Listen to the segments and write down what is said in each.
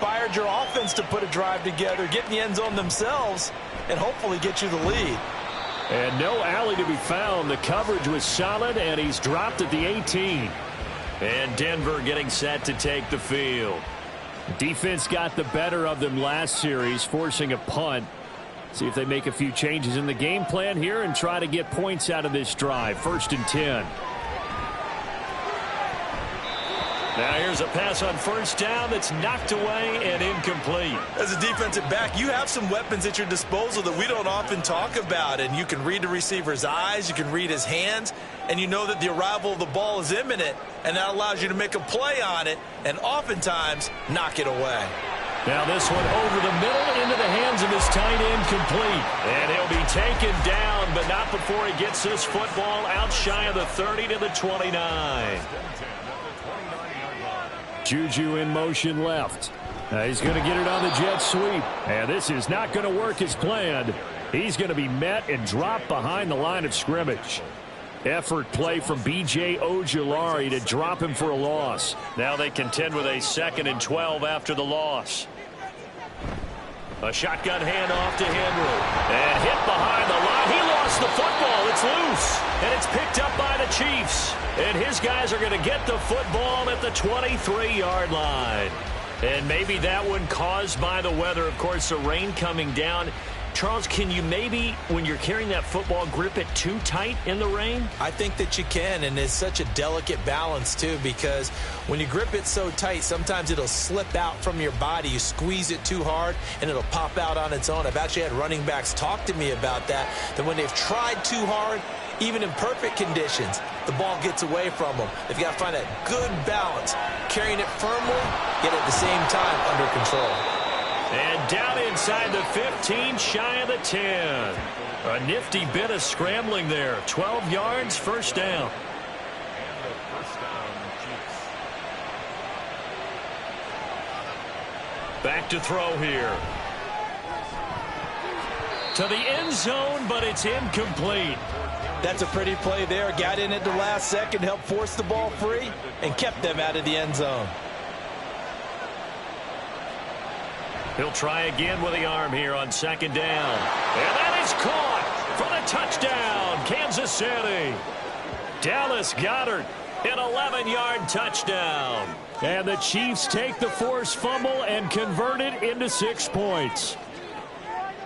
inspired your offense to put a drive together, get in the end zone themselves, and hopefully get you the lead. And no alley to be found. The coverage was solid, and he's dropped at the 18. And Denver getting set to take the field. Defense got the better of them last series, forcing a punt. See if they make a few changes in the game plan here and try to get points out of this drive. 1st and 10. Now here's a pass on 1st down that's knocked away and incomplete. As a defensive back, you have some weapons at your disposal that we don't often talk about. And you can read the receiver's eyes, you can read his hands, and you know that the arrival of the ball is imminent, and that allows you to make a play on it and oftentimes knock it away. Now this one over the middle into the hands of his tight end, complete. And he'll be taken down, but not before he gets this football out shy of the 30 to the 29. Juju in motion left. He's going to get it on the jet sweep. And this is not going to work as planned. He's going to be met and dropped behind the line of scrimmage. Effort play from B.J. Ojulari to drop him for a loss. Now they contend with a 2nd and 12 after the loss. A shotgun handoff to Henry. And hit behind the line. He lost the football. It's loose. And it's picked up by the Chiefs. And his guys are going to get the football at the 23-yard line. And maybe that one caused by the weather. Of course, the rain coming down. Charles, can you maybe, when you're carrying that football, grip it too tight in the rain? I think that you can, and it's such a delicate balance, too, because when you grip it so tight, sometimes it'll slip out from your body. You squeeze it too hard, and it'll pop out on its own. I've actually had running backs talk to me about that when they've tried too hard, even in perfect conditions, the ball gets away from them. They've got to find a good balance, carrying it firmly, yet at the same time under control. And down inside the 15, shy of the 10. A nifty bit of scrambling there. 12 yards, 1st down. Back to throw here. To the end zone, but it's incomplete. That's a pretty play there. Got in at the last second, helped force the ball free, and kept them out of the end zone. He'll try again with the arm here on 2nd down. And that is caught for the touchdown, Kansas City. Dallas Goedert, an 11-yard touchdown. And the Chiefs take the forced fumble and convert it into 6 points.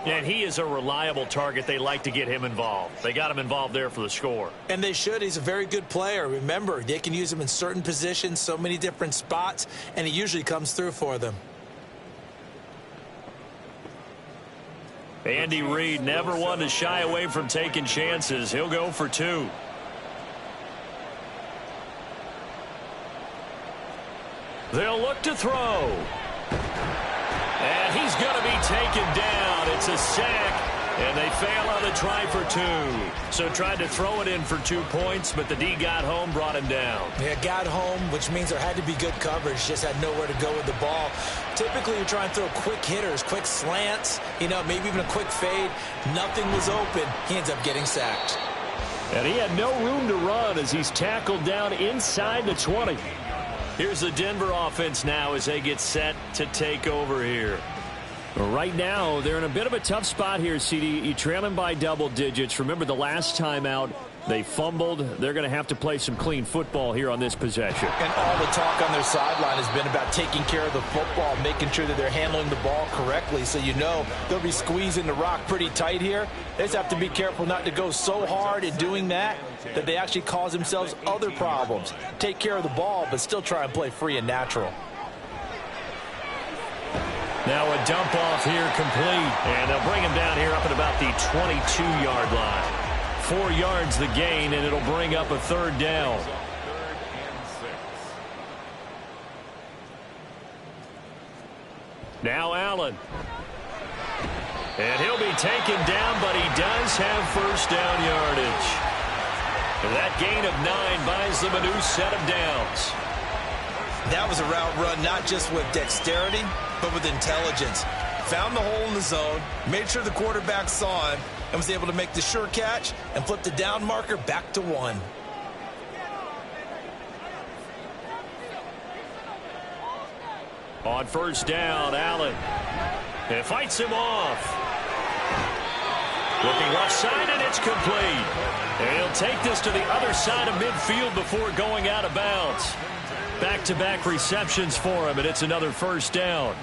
And he is a reliable target. They like to get him involved. They got him involved there for the score. And they should. He's a very good player. Remember, they can use him in certain positions, so many different spots, and he usually comes through for them. Andy Reid never one to shy away from taking chances. He'll go for 2. They'll look to throw. And he's going to be taken down. It's a sack. And they fail on the try for 2. So tried to throw it in for 2 points, but the D got home, brought him down. Yeah, got home, which means there had to be good coverage. Just had nowhere to go with the ball. Typically, you're trying to throw quick hitters, quick slants, maybe even a quick fade. Nothing was open. He ends up getting sacked. And he had no room to run as he's tackled down inside the 20. Here's the Denver offense now as they get set to take over here. Right now, they're in a bit of a tough spot here, CD. You trail them by double digits. Remember the last time out, they fumbled. They're going to have to play some clean football here on this possession. And all the talk on their sideline has been about taking care of the football, making sure that they're handling the ball correctly. So they'll be squeezing the rock pretty tight here. They just have to be careful not to go so hard in doing that they actually cause themselves other problems. Take care of the ball, but still try and play free and natural. Now a dump off here complete. And they'll bring him down here up at about the 22-yard line. 4 yards the gain, and it'll bring up a 3rd down. Now Allen. And he'll be taken down, but he does have 1st down yardage. And that gain of 9 buys them a new set of downs. That was a route run not just with dexterity, but with intelligence. Found the hole in the zone, made sure the quarterback saw him, and was able to make the sure catch and flip the down marker back to 1. On first down, Allen. It fights him off. Looking left side, and it's complete. And he'll take this to the other side of midfield before going out of bounds. Back-to-back receptions for him, and it's another first down.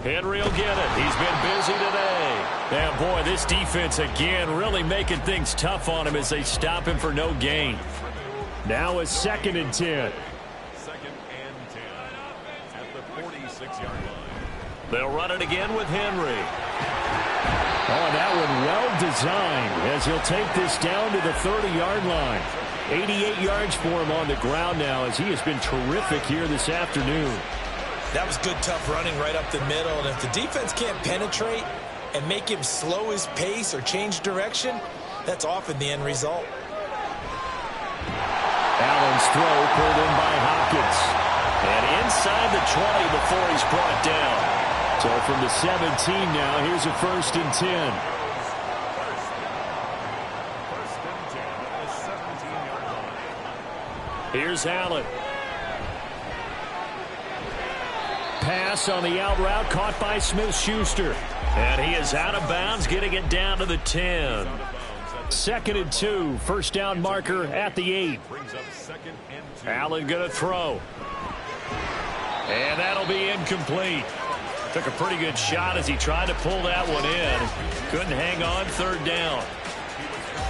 Henry will get it. He's been busy today. And, boy, this defense again really making things tough on him as they stop him for no gain. Now a 2nd and 10. 2nd and 10 at the 46-yard line. They'll run it again with Henry. Oh, that one well designed as he'll take this down to the 30-yard line. 88 yards for him on the ground now as he has been terrific here this afternoon. That was good, tough running right up the middle. And if the defense can't penetrate and make him slow his pace or change direction, that's often the end result. Allen's throw pulled in by Hopkins. And inside the 20 before he's brought down. So from the 17 now, here's a 1st and 10. 1st and 10 at the 17-yard line. Here's Allen. Pass on the out route caught by Smith-Schuster. And he is out of bounds, getting it down to the 10. 2nd and 2, first down marker at the 8. Brings up 2nd and 2. Allen going to throw. And that'll be incomplete. Took a pretty good shot as he tried to pull that one in. Couldn't hang on, 3rd down.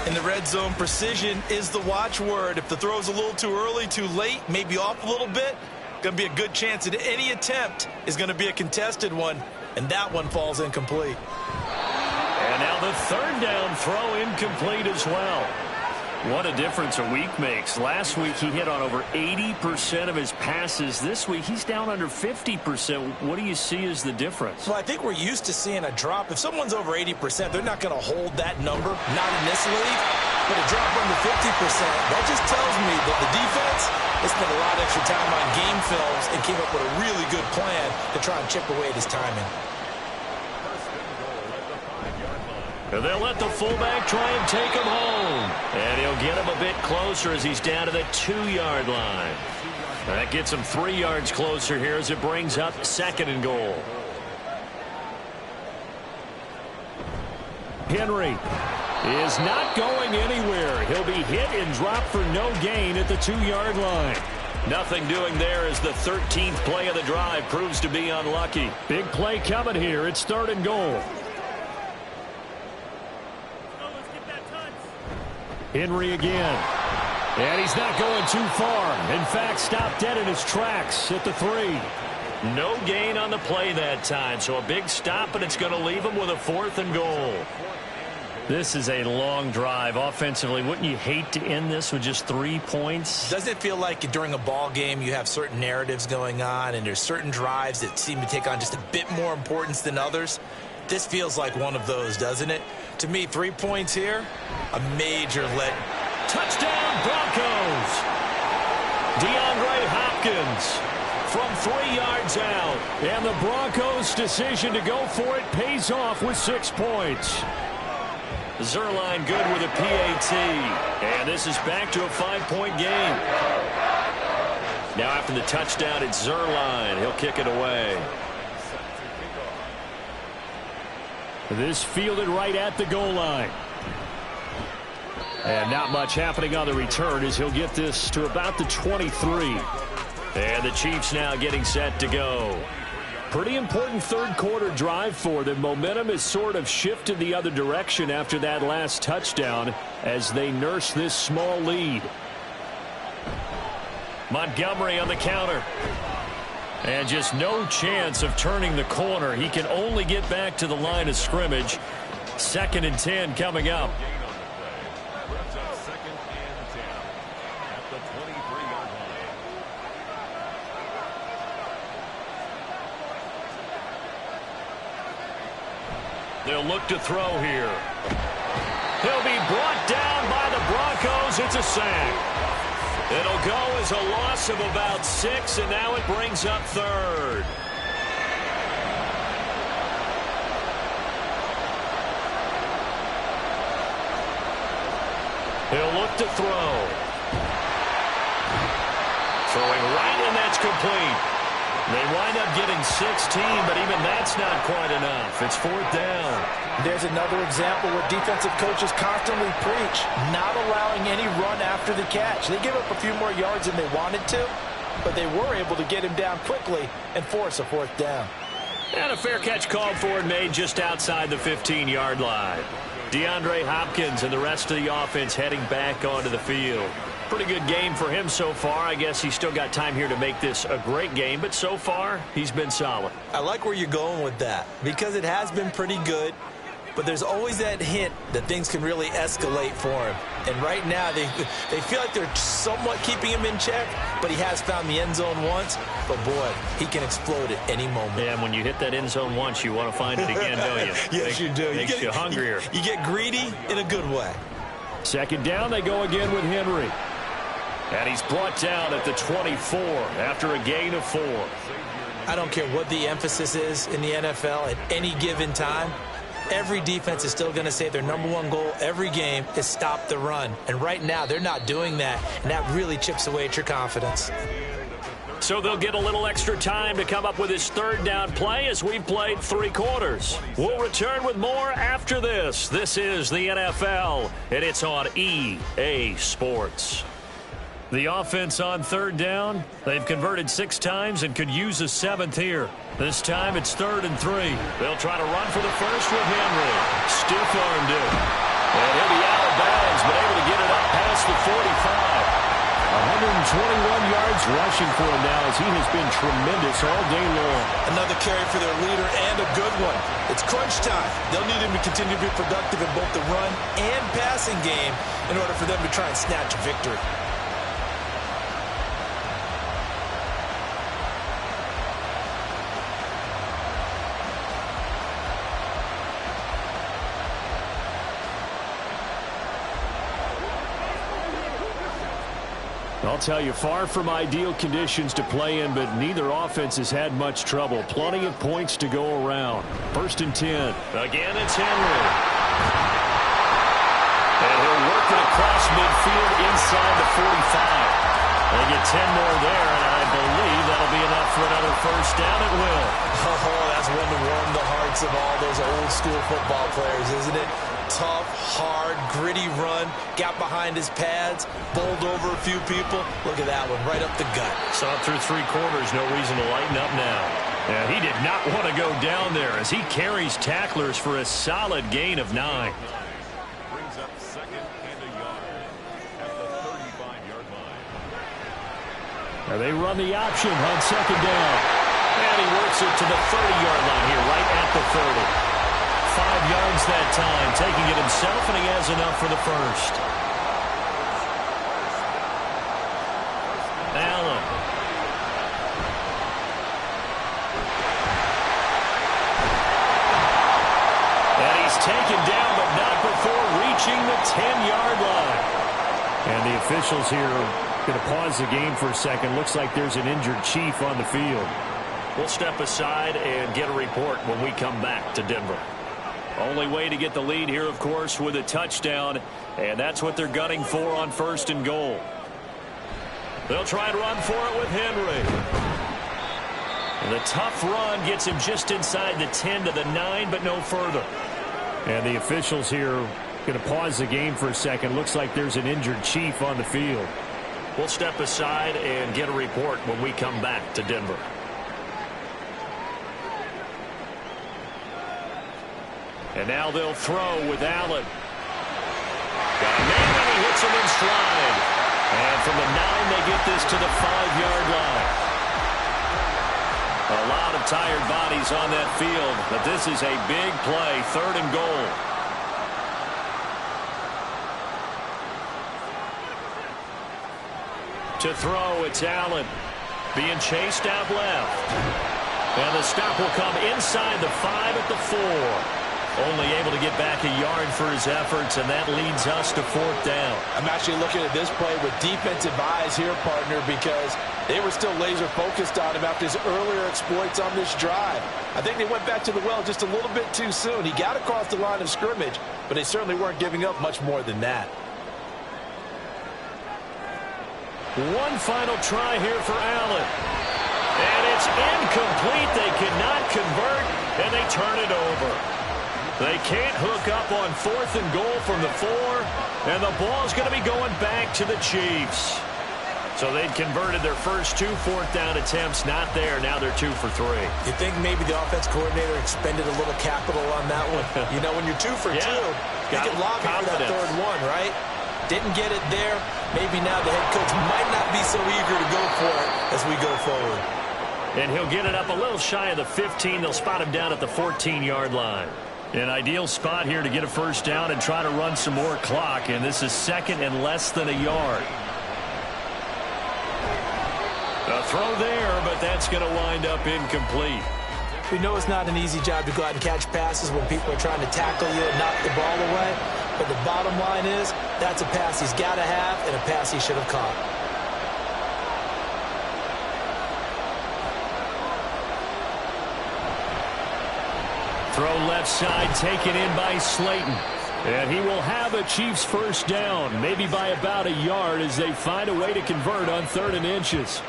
In the red zone, precision is the watchword. If the throw's a little too early, too late, maybe off a little bit, going to be a good chance that any attempt is going to be a contested one, and that one falls incomplete. And now the 3rd down throw incomplete as well. What a difference a week makes. Last week he hit on over 80% of his passes. This week he's down under 50%. What do you see as the difference? Well, I think we're used to seeing a drop. If someone's over 80%, they're not going to hold that number, not in this league. But a drop under 50%, that just tells me that the defense has spent a lot of extra time on game films and came up with a really good plan to try and chip away at his timing. And they'll let the fullback try and take him home. And he'll get him a bit closer as he's down to the 2-yard line. That gets him 3 yards closer here as it brings up 2nd and goal. Henry is not going anywhere. He'll be hit and dropped for no gain at the 2-yard line. Nothing doing there as the 13th play of the drive proves to be unlucky. Big play coming here. It's 3rd and goal. Henry again. And he's not going too far. In fact, stopped dead in his tracks at the 3. No gain on the play that time, so a big stop, and it's going to leave him with a 4th and goal. This is a long drive offensively. Wouldn't you hate to end this with just 3 points? Doesn't it feel like during a ball game you have certain narratives going on and there's certain drives that seem to take on just a bit more importance than others? This feels like one of those, doesn't it? To me, 3 points here, a major let. Touchdown, Broncos! DeAndre Hopkins from 3 yards out. And the Broncos' decision to go for it pays off with 6 points. Zuerlein good with a PAT. And this is back to a 5-point game. Now after the touchdown, it's Zuerlein. He'll kick it away. This fielded right at the goal line. And not much happening on the return as he'll get this to about the 23. And the Chiefs now getting set to go. Pretty important 3rd quarter drive for them. Momentum has sort of shifted the other direction after that last touchdown as they nurse this small lead. Montgomery on the counter. And just no chance of turning the corner. He can only get back to the line of scrimmage. 2nd and 10 coming up. Brings up 2nd and 10 at the 23-yard line. They'll look to throw here. He'll be brought down by the Broncos. It's a sack. It'll go as a loss of about 6, and now it brings up 3rd. He'll look to throw. complete. They wind up getting 16, but even that's not quite enough. It's fourth down. There's another example where defensive coaches constantly preach, not allowing any run after the catch. They give up a few more yards than they wanted to, but they were able to get him down quickly and force a fourth down. And a fair catch called for and made just outside the 15-yard line. DeAndre Hopkins and the rest of the offense heading back onto the field. Pretty good game for him so far. I guess he's still got time here to make this a great game, but so far, he's been solid. I like where you're going with that because it has been pretty good, but there's always that hint that things can really escalate for him. And right now, they feel like they're somewhat keeping him in check, but he has found the end zone once. But, boy, he can explode at any moment. Yeah, and when you hit that end zone once, you want to find it again, don't you? Yes, you do. Makes you hungrier. You get greedy in a good way. Second down, they go again with Henry. And he's brought down at the 24 after a gain of 4. I don't care what the emphasis is in the NFL at any given time. Every defense is still going to say their #1 goal every game is stop the run. And right now, they're not doing that, and that really chips away at your confidence. So they'll get a little extra time to come up with his third down play as we've played 3 quarters. We'll return with more after this. This is the NFL, and it's on EA Sports. The offense on third down, they've converted 6 times and could use a 7th here. This time it's 3rd and 3. They'll try to run for the first with Henry. Stiff-armed it. And he'll be out of bounds, but able to get it up past the 45. 121 yards rushing for him now as he has been tremendous all day long. Another carry for their leader and a good one. It's crunch time. They'll need him to continue to be productive in both the run and passing game in order for them to try and snatch a victory. I'll tell you, far from ideal conditions to play in, but neither offense has had much trouble. Plenty of points to go around. 1st and 10. Again, it's Henry. And he'll work it across midfield inside the 45. They get 10 more there, and I believe that'll be enough for another first down. It will. Oh, that's one to warm the hearts of all those old-school football players, isn't it? Tough, hard, gritty run, got behind his pads, bowled over a few people. Look at that one, right up the gut. Saw it through 3 quarters, no reason to lighten up now. Yeah, he did not want to go down there as he carries tacklers for a solid gain of 9. Brings up 2nd and a yard at the 35-yard line. Now they run the option on 2nd down. And he works it to the 30-yard line here, right at the 30. 5 yards that time, taking it himself, and he has enough for the first. Allen. And he's taken down, but not before reaching the 10-yard line. And the officials here going to pause the game for a second. Looks like there's an injured Chief on the field. We'll step aside and get a report when we come back to Denver. Only way to get the lead here, of course, with a touchdown, and that's what they're gunning for on 1st and goal. They'll try and run for it with Henry. And the tough run gets him just inside the 10 to the 9, but no further. And the officials here going to pause the game for a second. Looks like there's an injured Chief on the field. We'll step aside and get a report when we come back to Denver. And now they'll throw with Allen. Got a man, and he hits him in stride. And from the 9, they get this to the 5-yard line. A lot of tired bodies on that field, but this is a big play, 3rd and goal. To throw, it's Allen. Being chased out left. And the stop will come inside the 5 at the 4. Only able to get back a yard for his efforts, and that leads us to 4th down. I'm actually looking at this play with defensive eyes here, partner, because they were still laser focused on him after his earlier exploits on this drive. I think they went back to the well just a little bit too soon. He got across the line of scrimmage, but they certainly weren't giving up much more than that. One final try here for Allen. And it's incomplete. They cannot convert, and they turn it over. They can't hook up on 4th and goal from the 4, and the ball's going to be going back to the Chiefs. So they'd converted their first 2 4th down attempts. Not there. Now they're 2 for 3. You think maybe the offense coordinator expended a little capital on that one? You know, when you're 2 for 2, you can lobby for that 3rd one, right? Didn't get it there. Maybe now the head coach might not be so eager to go for it as we go forward. And he'll get it up a little shy of the 15. They'll spot him down at the 14-yard line. An ideal spot here to get a first down and try to run some more clock. And this is 2nd and less than a yard. A throw there, but that's going to wind up incomplete. We know it's not an easy job to go out and catch passes when people are trying to tackle you and knock the ball away. But the bottom line is, that's a pass he's got to have and a pass he should have caught. Throw left side, taken in by Slayton. And he will have a Chiefs first down, maybe by about a yard as they find a way to convert on 3rd and inches.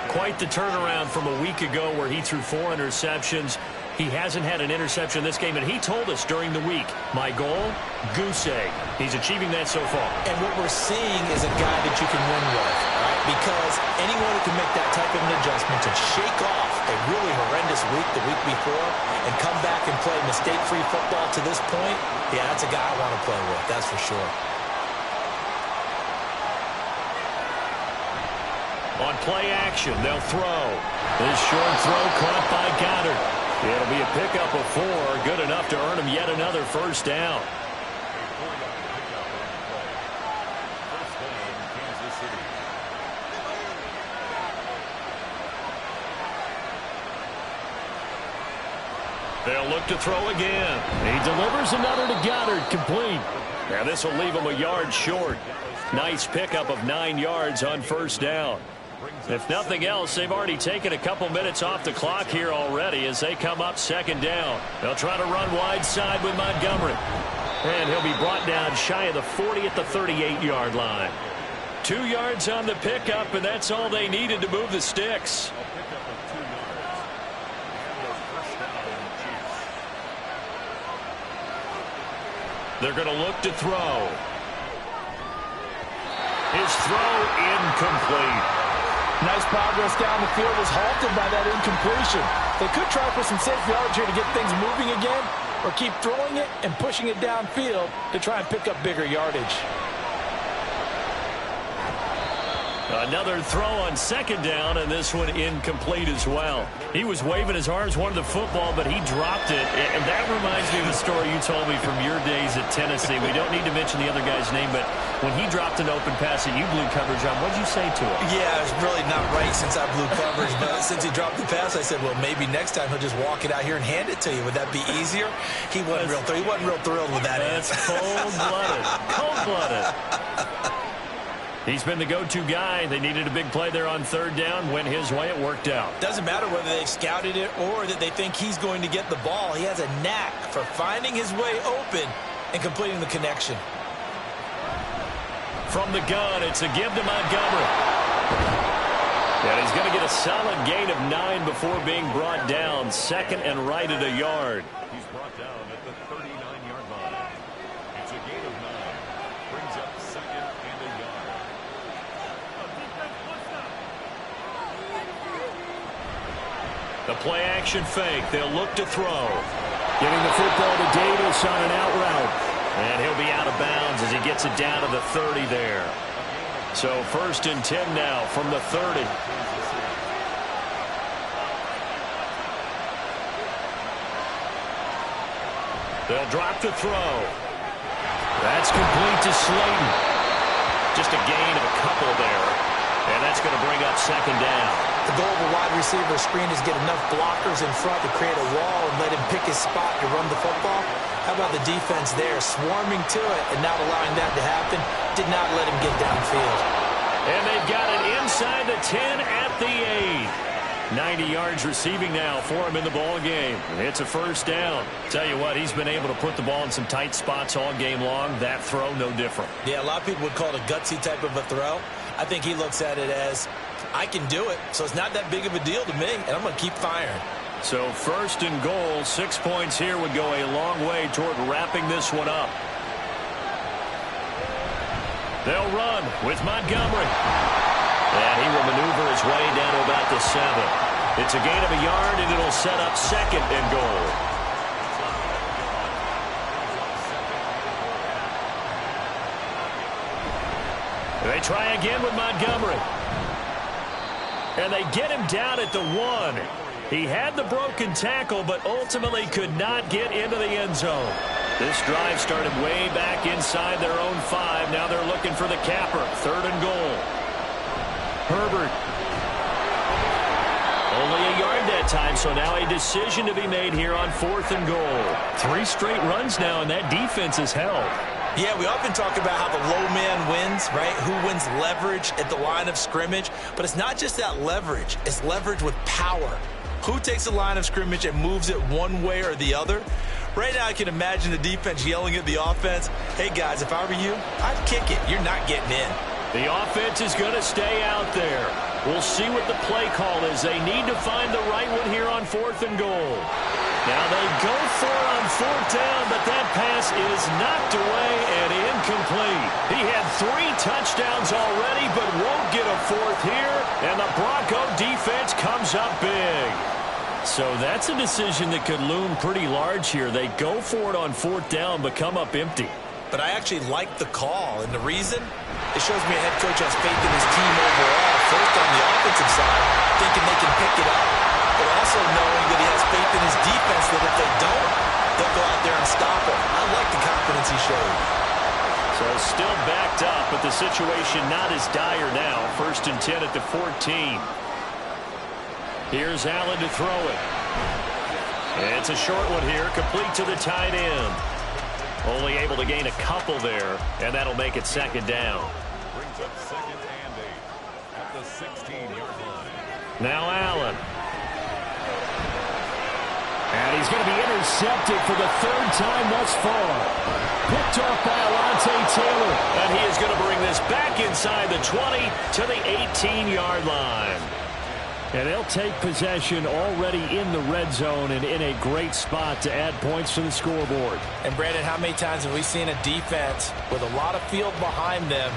Quite the turnaround from a week ago where he threw 4 interceptions. He hasn't had an interception this game, and he told us during the week, my goal, goose egg. He's achieving that so far. And what we're seeing is a guy that you can win with, right? Because anyone who can make that type of an adjustment to shake off a really horrendous week the week before and come back and play mistake-free football to this point, yeah, that's a guy I want to play with, that's for sure. On play action, they'll throw. This short throw caught by Goddard. It'll be a pickup of 4, good enough to earn him yet another first down. They'll look to throw again. He delivers another to Goddard, complete. Now this will leave him a yard short. Nice pickup of 9 yards on first down. If nothing else, they've already taken a couple minutes off the clock here already as they come up 2nd down. They'll try to run wide side with Montgomery. And he'll be brought down shy of the 40 at the 38-yard line. 2 yards on the pickup, and that's all they needed to move the sticks. They're going to look to throw. His throw incomplete. Nice progress down the field was halted by that incompletion. They could try for some safe yards here to get things moving again, or keep throwing it and pushing it downfield to try and pick up bigger yardage. Another throw on 2nd down, and this one incomplete as well. He was waving his arms, wanted the football, but he dropped it. And that reminds me of the story you told me from your days at Tennessee. We don't need to mention the other guy's name, but when he dropped an open pass that you blew coverage on, what did you say to him? Yeah, it's really not right since I blew coverage, but since he dropped the pass, I said, well, maybe next time he'll just walk it out here and hand it to you. Would that be easier? He wasn't real thrilled with that. That's cold-blooded. Cold-blooded. He's been the go-to guy. They needed a big play there on 3rd down. Went his way. It worked out. Doesn't matter whether they scouted it or that they think he's going to get the ball. He has a knack for finding his way open and completing the connection. From the gun, it's a give to Montgomery. And he's going to get a solid gain of 9 before being brought down. 2nd and right at a yard. He's brought down at the 39-yard line. It's a gain of 9. Brings up 2nd and a yard. The play action fake. They'll look to throw. Getting the football to Davis on an out route. And he'll be out of bounds as he gets it down to the 30 there. So 1st and 10 now from the 30. They'll drop the throw. That's complete to Slayton. Just a gain of a couple there. And that's going to bring up 2nd down. The goal of a wide receiver screen is get enough blockers in front to create a wall and let him pick his spot to run the football. How about the defense there, swarming to it and not allowing that to happen? Did not let him get downfield. And they've got it inside the 10 at the 8. 90 yards receiving now for him in the ball game. It's a first down. Tell you what, he's been able to put the ball in some tight spots all game long. That throw, no different. Yeah, a lot of people would call it a gutsy type of a throw. I think he looks at it as, I can do it, so it's not that big of a deal to me, and I'm going to keep firing. So 1st and goal, 6 points here would go a long way toward wrapping this one up. They'll run with Montgomery. And he will maneuver his way down to about the 7. It's a gain of a yard, and it'll set up 2nd and goal. They try again with Montgomery. And they get him down at the 1. He had the broken tackle, but ultimately could not get into the end zone. This drive started way back inside their own 5. Now they're looking for the capper. 3rd and goal. Herbert. Only a yard that time, so now a decision to be made here on 4th and goal. 3 straight runs now, and that defense is held. Yeah, we often talk about how the low man wins, right? Who wins leverage at the line of scrimmage. But it's not just that leverage. It's leverage with power. Who takes the line of scrimmage and moves it one way or the other? Right now, I can imagine the defense yelling at the offense, hey, guys, if I were you, I'd kick it. You're not getting in. The offense is going to stay out there. We'll see what the play call is. They need to find the right one here on 4th and goal. Now they go for it on 4th down, but that pass is knocked away and incomplete. He had 3 touchdowns already, but won't get a 4th here, and the Bronco defense comes up big. So that's a decision that could loom pretty large here. They go for it on 4th down, but come up empty. But I actually like the call, and the reason? It shows me a head coach has faith in his team overall, first on the offensive side, thinking they can pick it up, but also knowing that he has faith in his defense that if they don't, they'll go out there and stop him. I like the confidence he showed. So still backed up, but the situation not as dire now. 1st and 10 at the 14. Here's Allen to throw it. It's a short one here, complete to the tight end. Only able to gain a couple there, and that'll make it 2nd down. Brings up 2nd and 8 at the 16-yard line. Now Allen. And he's going to be intercepted for the 3rd time thus far. Picked off by Alontae Taylor. And he is going to bring this back inside the 20 to the 18-yard line. And they'll take possession already in the red zone and in a great spot to add points to the scoreboard. And, Brandon, how many times have we seen a defense with a lot of field behind them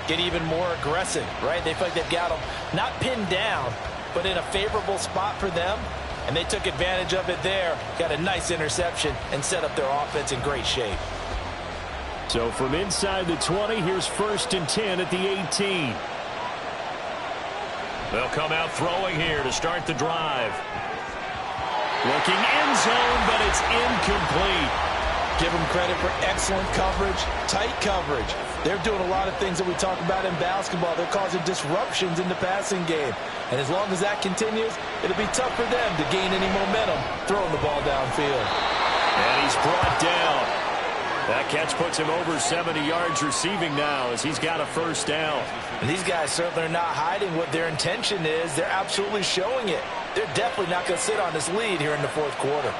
get even more aggressive, right? They feel like they've got them not pinned down, but in a favorable spot for them. And they took advantage of it there, got a nice interception, and set up their offense in great shape. So from inside the 20, here's 1st and 10 at the 18. They'll come out throwing here to start the drive. Looking end zone, but it's incomplete. Give them credit for excellent coverage, tight coverage. They're doing a lot of things that we talk about in basketball. They're causing disruptions in the passing game. And as long as that continues, it'll be tough for them to gain any momentum throwing the ball downfield. And he's brought down. That catch puts him over 70 yards receiving now as he's got a 1st down. And these guys certainly are not hiding what their intention is. They're absolutely showing it. They're definitely not going to sit on this lead here in the 4th quarter.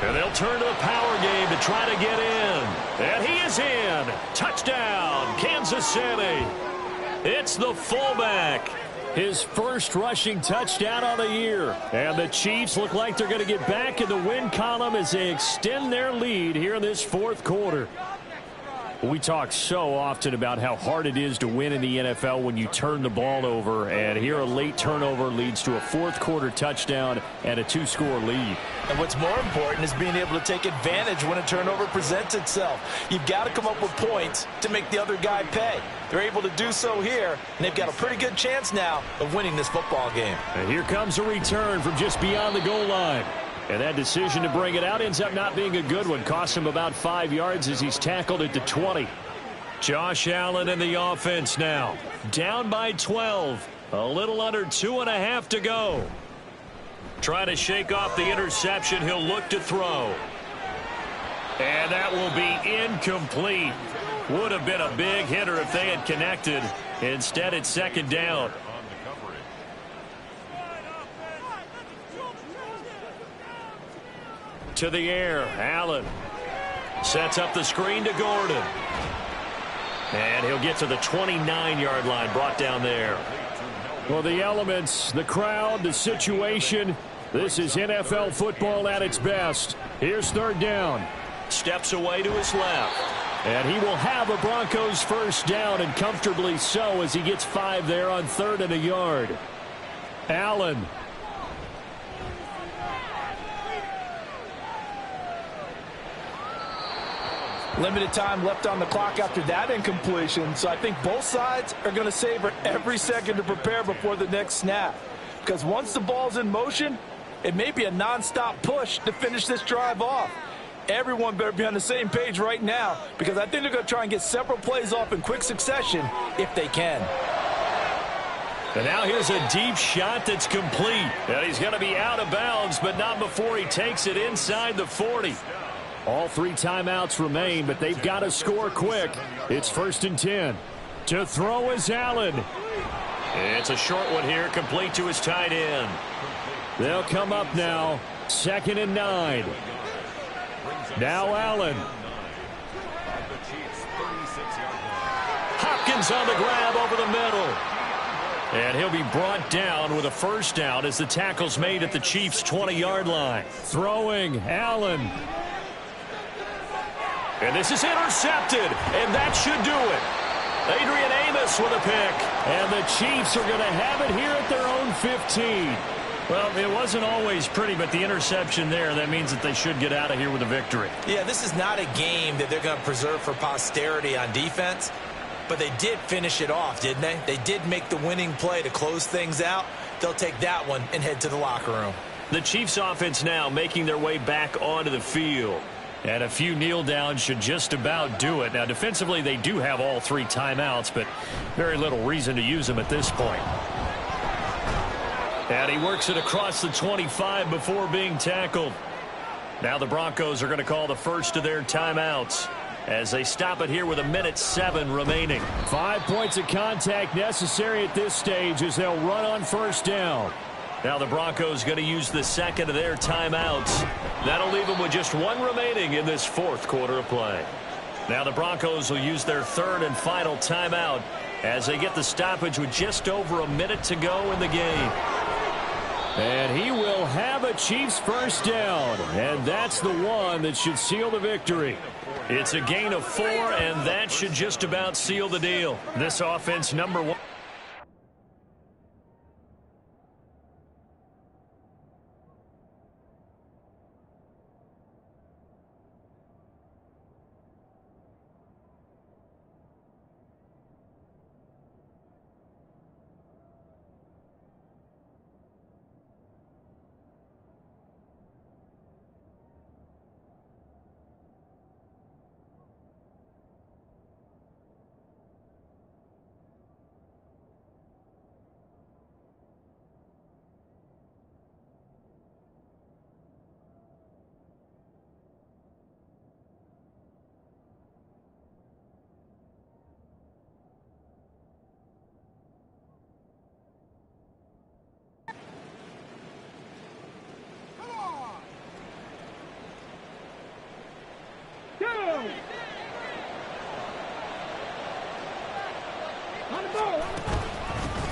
And they'll turn to the power game to try to get in. And he is in. Touchdown, Kansas City. It's the fullback. His 1st rushing touchdown on the year. And the Chiefs look like they're going to get back in the win column as they extend their lead here in this 4th quarter. We talk so often about how hard it is to win in the NFL when you turn the ball over. And here a late turnover leads to a 4th quarter touchdown and a 2-score lead. And what's more important is being able to take advantage when a turnover presents itself. You've got to come up with points to make the other guy pay. They're able to do so here, and they've got a pretty good chance now of winning this football game. And here comes a return from just beyond the goal line. And that decision to bring it out ends up not being a good one. Costs him about 5 yards as he's tackled at the 20. Josh Allen in the offense now. Down by 12. A little under 2.5 to go. Trying to shake off the interception. He'll look to throw. And that will be incomplete. Would have been a big hitter if they had connected. Instead, it's 2nd down. To the air, Allen. Sets up the screen to Gordon. And he'll get to the 29-yard line, brought down there. Well, the elements, the crowd, the situation, this is NFL football at its best. Here's third down. Steps away to his left. And he will have a Broncos first down, and comfortably so, as he gets 5 there on 3rd and a yard. Allen. Limited time left on the clock after that incompletion, so I think both sides are going to savor every second to prepare before the next snap. Because once the ball's in motion, it may be a nonstop push to finish this drive off. Everyone better be on the same page right now, because I think they're going to try and get several plays off in quick succession if they can. And now here's a deep shot that's complete. And he's going to be out of bounds, but not before he takes it inside the 40. All 3 timeouts remain, but they've got to score quick. It's 1st and 10. To throw is Allen. It's a short one here, complete to his tight end. They'll come up now. 2nd and 9. Now Allen. Hopkins on the grab over the middle. And he'll be brought down with a first down as the tackle's made at the Chiefs' 20-yard line. Throwing, Allen. And this is intercepted, and that should do it. Adrian Amos with a pick. And the Chiefs are going to have it here at their own 15. Well, it wasn't always pretty, but the interception there, that means that they should get out of here with a victory. Yeah, this is not a game that they're going to preserve for posterity on defense, but they did finish it off, didn't they? They did make the winning play to close things out. They'll take that one and head to the locker room. The Chiefs offense now making their way back onto the field. And a few kneel downs should just about do it. Now, defensively, they do have all 3 timeouts, but very little reason to use them at this point. And he works it across the 25 before being tackled. Now the Broncos are going to call the first of their timeouts as they stop it here with 1:07 remaining. 5 points of contact necessary at this stage as they'll run on first down. Now the Broncos going to use the second of their timeouts. That'll leave them with just 1 remaining in this 4th quarter of play. Now the Broncos will use their 3rd and final timeout as they get the stoppage with just over a minute to go in the game. And he will have a Chiefs first down, and that's the one that should seal the victory. It's a gain of 4, and that should just about seal the deal. This offense, number 1.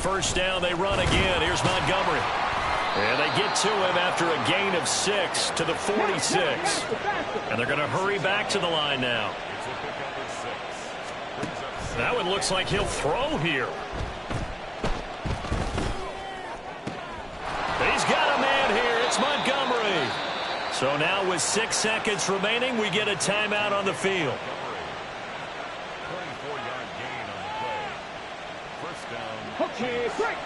First down, they run again. Here's Montgomery. And they get to him after a gain of 6 to the 46. And they're going to hurry back to the line now. That one looks like he'll throw here. He's got a man here. It's Montgomery. So now with 6 seconds remaining, we get a timeout on the field. 24-yard gain on the play. First down. Okay, break.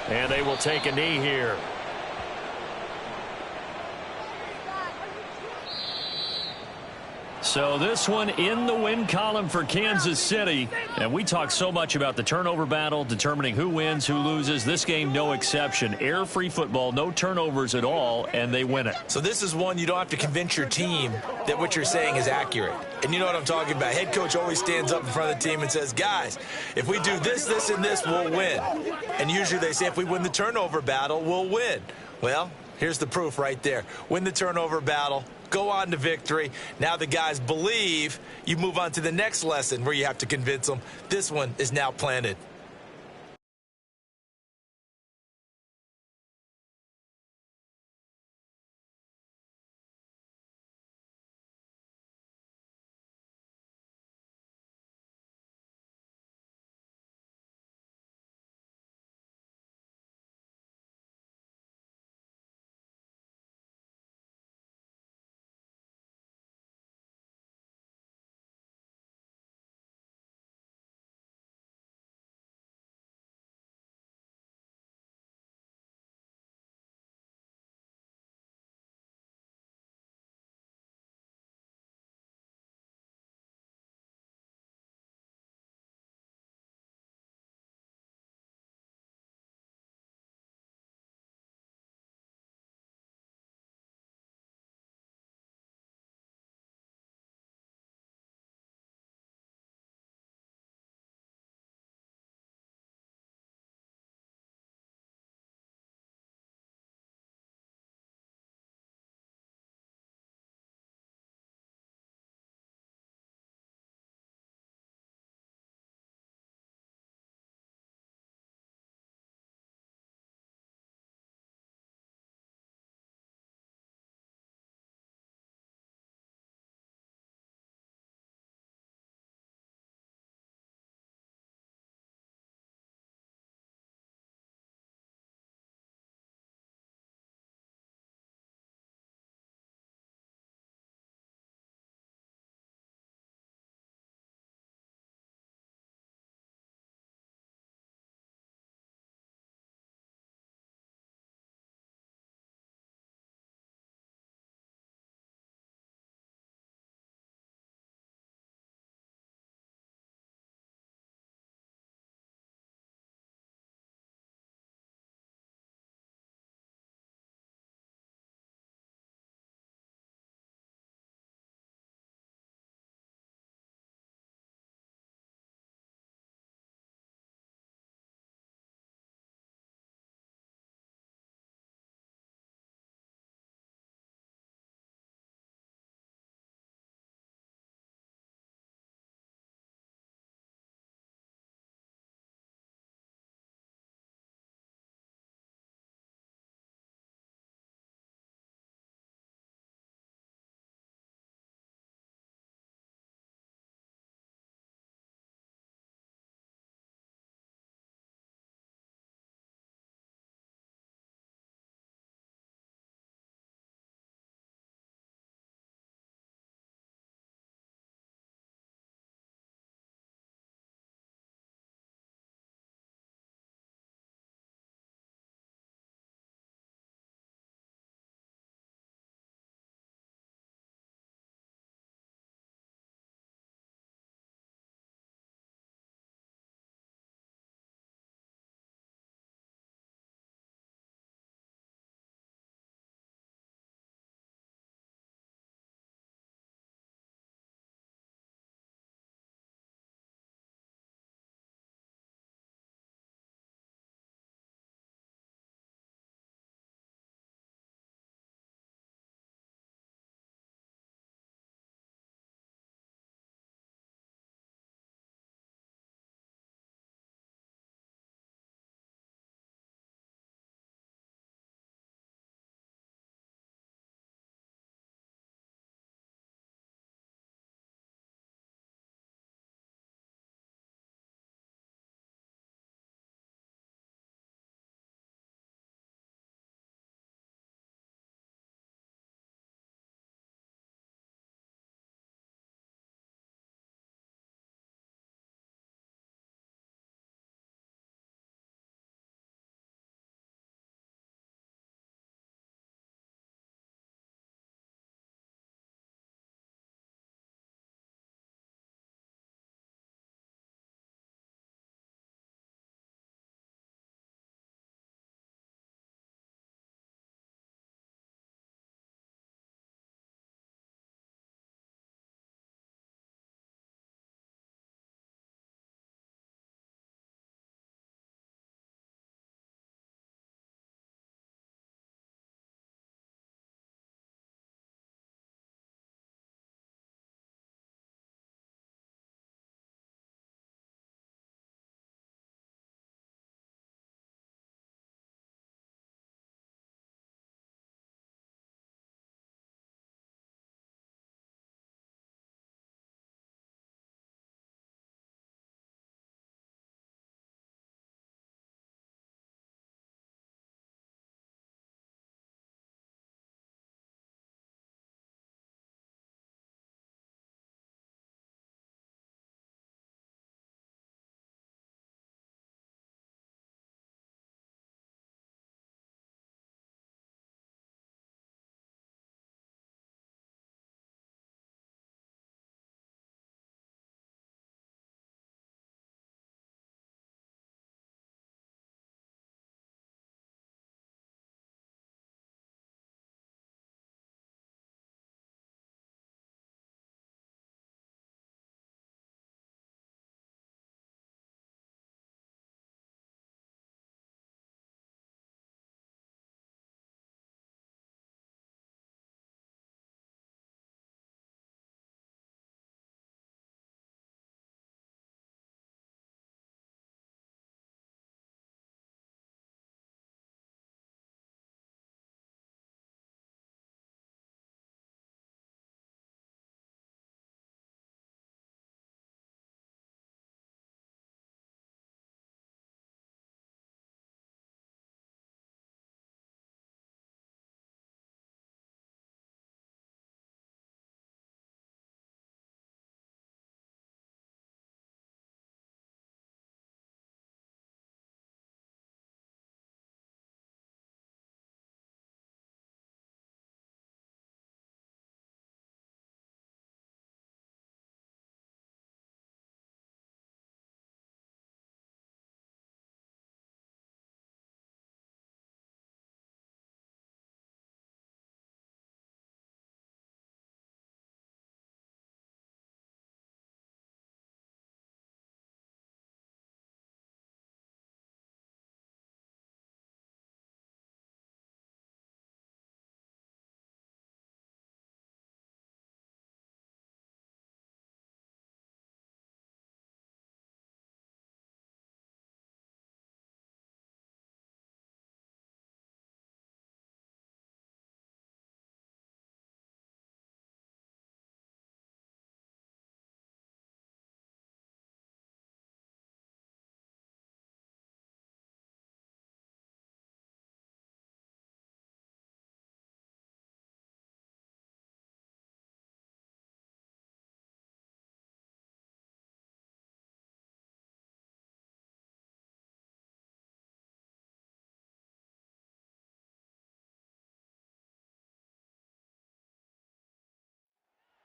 And they will take a knee here. So this one in the win column for Kansas City. And we talk so much about the turnover battle, determining who wins, who loses. This game, no exception. Air-free football, no turnovers at all, and they win it. So this is one you don't have to convince your team that what you're saying is accurate. And you know what I'm talking about. Head coach always stands up in front of the team and says, guys, if we do this, this, and this, we'll win. And usually they say if we win the turnover battle, we'll win. Well, Here's the proof right there. Win the turnover battle, go on to victory. Now the guys believe. You move on to the next lesson where you have to convince them. This one is now planted.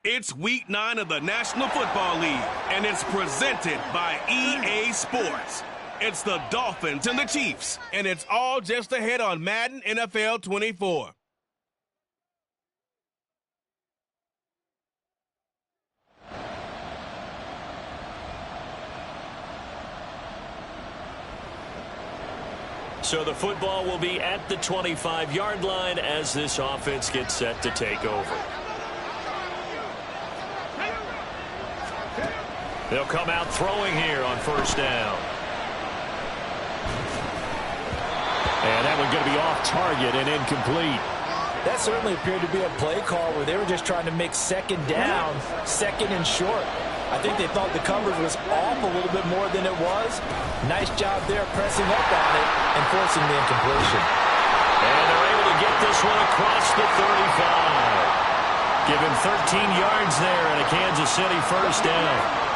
It's week 9 of the National Football League, and it's presented by EA Sports. It's the Dolphins and the Chiefs, and it's all just ahead on Madden NFL 24. So the football will be at the 25-yard line as this offense gets set to take over. They'll come out throwing here on first down. And that one going to be off target and incomplete. That certainly appeared to be a play call where they were just trying to make second down, second and short. I think they thought the coverage was off a little bit more than it was. Nice job there pressing up on it and forcing the incompletion. And they're able to get this one across the 35. Give him 13 yards there and a Kansas City first down.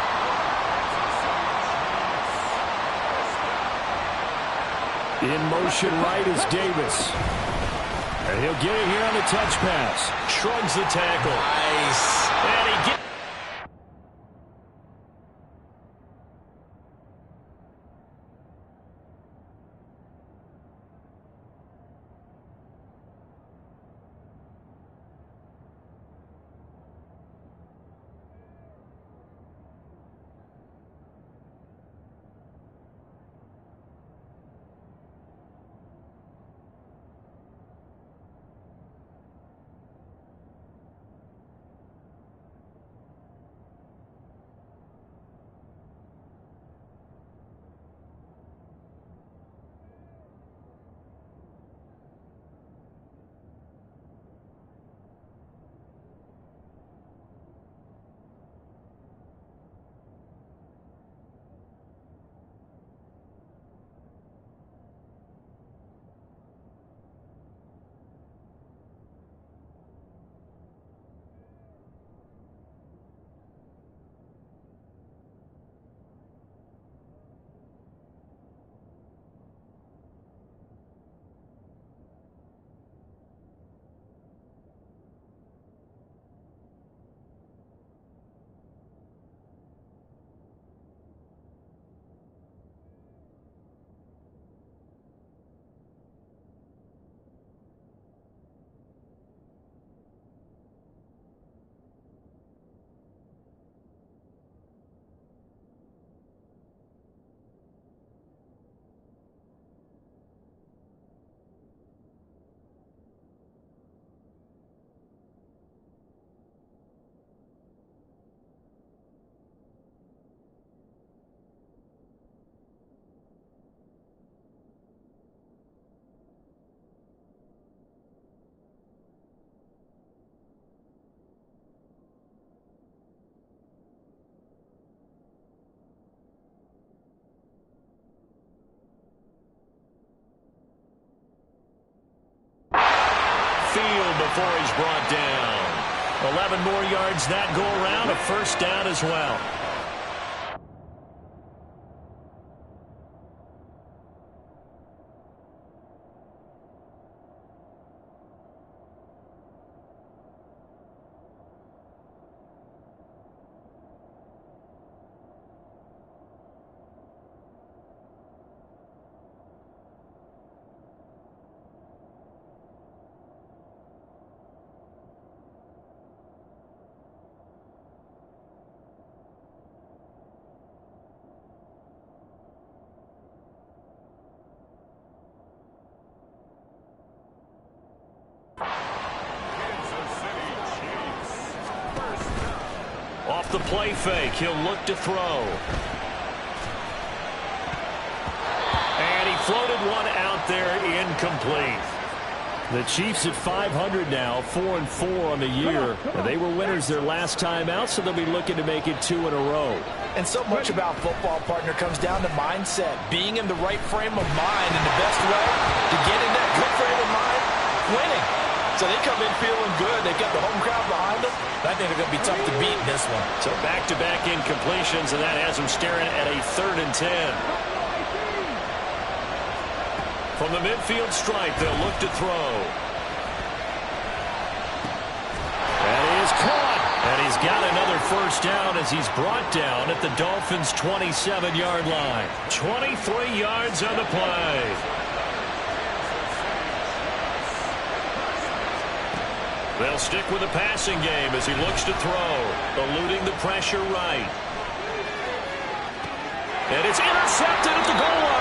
In motion right is Davis. And he'll get it here on the touch pass. Shrugs the tackle. Nice. And he gets... Field before he's brought down. 11 more yards that go around, a first down as well. Off the play fake, he'll look to throw. And he floated one out there, incomplete. The Chiefs at 500 now, 4-4 on the year. They were winners their last time out, so they'll be looking to make it 2 in a row. And so much about football, partner, comes down to mindset. Being in the right frame of mind, and the best way to get in that good frame of mind, winning. So they come in feeling good. They got the home crowd behind them. I think they're going to be tough to beat in this one. So back-to-back incompletions, and that has them staring at a 3rd and 10. From the midfield stripe, they'll look to throw. That is caught. And he's got another first down as he's brought down at the Dolphins' 27-yard line. 23 yards on the play. They'll stick with the passing game as he looks to throw, eluding the pressure right. And it's intercepted at the goal line.